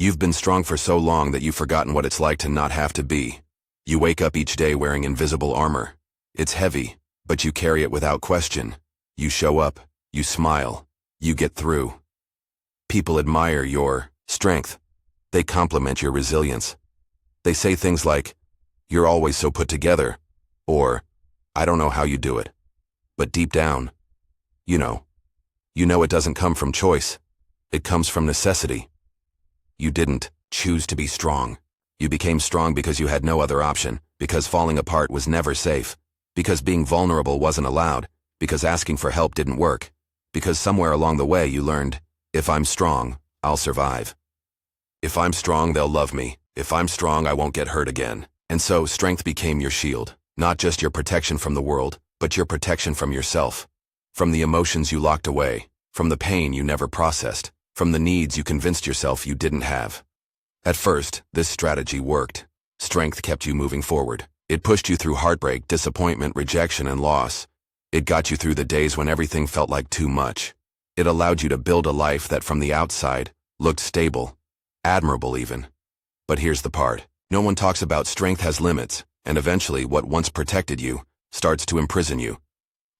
You've been strong for so long that you've forgotten what it's like to not have to be. You wake up each day wearing invisible armor. It's heavy, but you carry it without question. You show up, you smile, you get through. People admire your strength. They compliment your resilience. They say things like, "You're always so put together," or, "I don't know how you do it." But deep down, you know it doesn't come from choice. It comes from necessity. You didn't choose to be strong. You became strong because you had no other option, because falling apart was never safe, because being vulnerable wasn't allowed, because asking for help didn't work, because somewhere along the way you learned, if I'm strong, I'll survive. If I'm strong, they'll love me. If I'm strong, I won't get hurt again. And so strength became your shield, not just your protection from the world, but your protection from yourself, from the emotions you locked away, from the pain you never processed, from the needs you convinced yourself you didn't have. At first, this strategy worked. Strength kept you moving forward. It pushed you through heartbreak, disappointment, rejection, and loss. It got you through the days when everything felt like too much. It allowed you to build a life that from the outside looked stable, admirable even. But here's the part. No one talks about strength has limits, and eventually what once protected you starts to imprison you.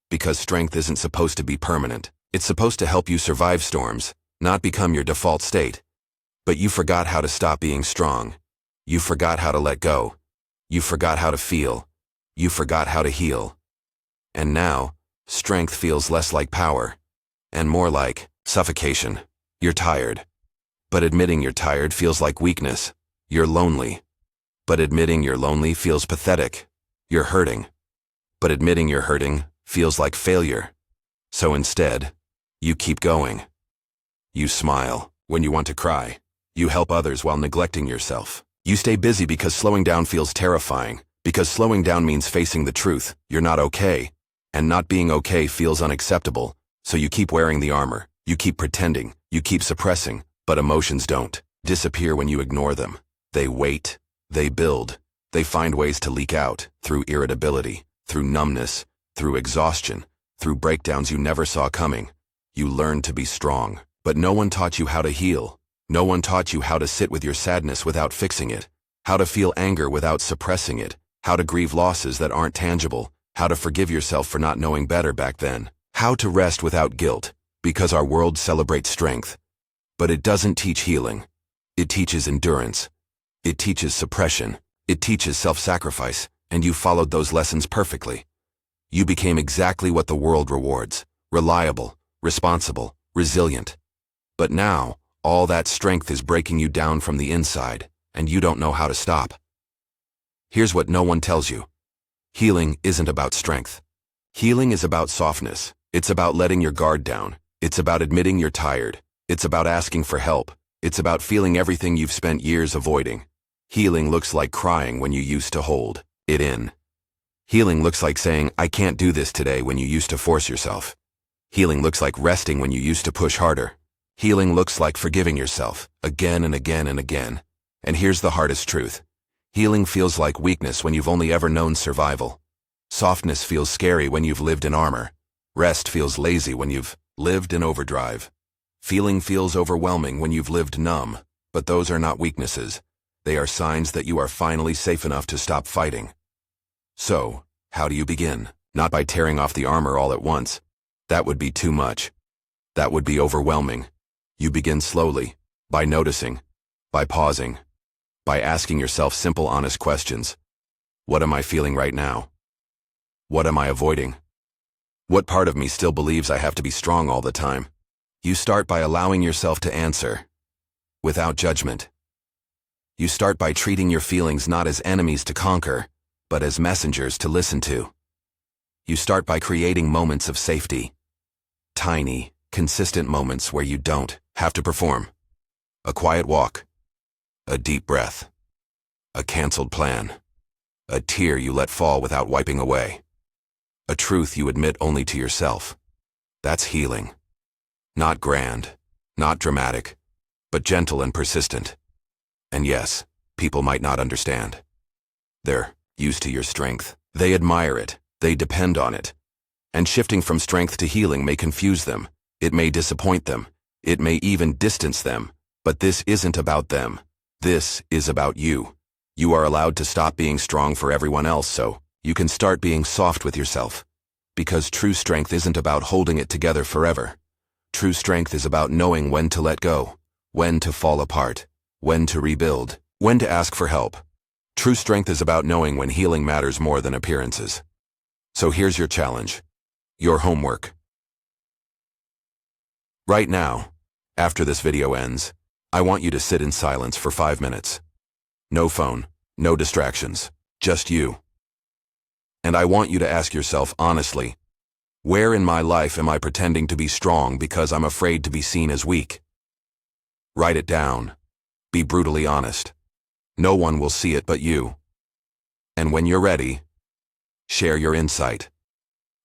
Because strength isn't supposed to be permanent. It's supposed to help you survive storms, not become your default state. But you forgot how to stop being strong. You forgot how to let go. You forgot how to feel. You forgot how to heal. And now, strength feels less like power, and more like suffocation. You're tired. But admitting you're tired feels like weakness. You're lonely. But admitting you're lonely feels pathetic. You're hurting. But admitting you're hurting feels like failure. So instead, you keep going. You smile when you want to cry. You help others while neglecting yourself. You stay busy because slowing down feels terrifying, because slowing down means facing the truth. You're not okay. And not being okay feels unacceptable, so you keep wearing the armor. You keep pretending. You keep suppressing. But emotions don't disappear when you ignore them. They wait. They build. They find ways to leak out, through irritability, through numbness, through exhaustion, through breakdowns you never saw coming. You learned to be strong, but no one taught you how to heal. No one taught you how to sit with your sadness without fixing it, how to feel anger without suppressing it, how to grieve losses that aren't tangible, how to forgive yourself for not knowing better back then, how to rest without guilt, because our world celebrates strength. But it doesn't teach healing. It teaches endurance. It teaches suppression. It teaches self-sacrifice, and you followed those lessons perfectly. You became exactly what the world rewards: reliable, responsible, resilient. But now, all that strength is breaking you down from the inside, and you don't know how to stop. Here's what no one tells you. Healing isn't about strength. Healing is about softness. It's about letting your guard down. It's about admitting you're tired. It's about asking for help. It's about feeling everything you've spent years avoiding. Healing looks like crying when you used to hold it in. Healing looks like saying, "I can't do this today," when you used to force yourself. Healing looks like resting when you used to push harder. Healing looks like forgiving yourself, again and again and again. And here's the hardest truth. Healing feels like weakness when you've only ever known survival. Softness feels scary when you've lived in armor. Rest feels lazy when you've lived in overdrive. Feeling feels overwhelming when you've lived numb. But those are not weaknesses. They are signs that you are finally safe enough to stop fighting. So, how do you begin? Not by tearing off the armor all at once. That would be too much. That would be overwhelming. You begin slowly, by noticing, by pausing, by asking yourself simple, honest questions. What am I feeling right now? What am I avoiding? What part of me still believes I have to be strong all the time? You start by allowing yourself to answer, without judgment. You start by treating your feelings not as enemies to conquer, but as messengers to listen to. You start by creating moments of safety. Tiny, consistent moments where you don't have to perform. A quiet walk. A deep breath. A canceled plan. A tear you let fall without wiping away. A truth you admit only to yourself. That's healing. Not grand, not dramatic, but gentle and persistent. And yes, people might not understand. They're used to your strength. They admire it. They depend on it. And shifting from strength to healing may confuse them. It may disappoint them. It may even distance them. But this isn't about them. This is about you. You are allowed to stop being strong for everyone else so you can start being soft with yourself. Because true strength isn't about holding it together forever. True strength is about knowing when to let go, when to fall apart, when to rebuild, when to ask for help. True strength is about knowing when healing matters more than appearances. So here's your challenge. Your homework. Right now, after this video ends, I want you to sit in silence for 5 minutes. No phone, no distractions, just you. And I want you to ask yourself honestly, where in my life am I pretending to be strong because I'm afraid to be seen as weak? Write it down. Be brutally honest. No one will see it but you. And when you're ready, share your insight.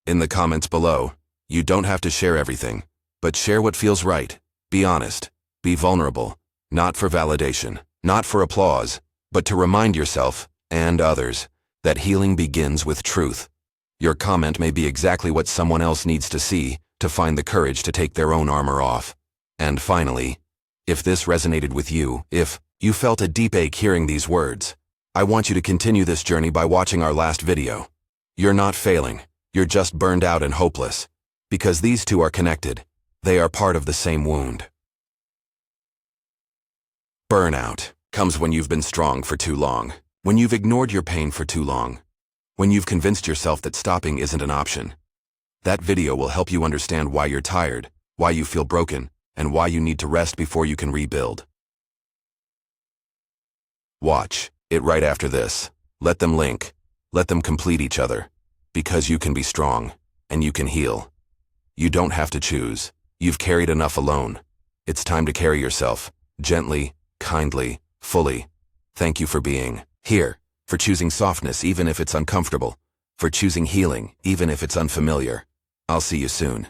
In the comments below, you don't have to share everything, but share what feels right. Be honest. Be vulnerable. Not for validation, not for applause, but to remind yourself, and others, that healing begins with truth. Your comment may be exactly what someone else needs to see to find the courage to take their own armor off. And finally, if this resonated with you, if you felt a deep ache hearing these words, I want you to continue this journey by watching our last video. You're not failing, you're just burned out and hopeless. Because these two are connected, they are part of the same wound. Burnout comes when you've been strong for too long, when you've ignored your pain for too long, when you've convinced yourself that stopping isn't an option. That video will help you understand why you're tired, why you feel broken, and why you need to rest before you can rebuild. Watch it right after this. Let them link. Let them complete each other. Because you can be strong, and you can heal. You don't have to choose. You've carried enough alone. It's time to carry yourself, gently, kindly, fully. Thank you for being here, for choosing softness even if it's uncomfortable, for choosing healing even if it's unfamiliar. I'll see you soon.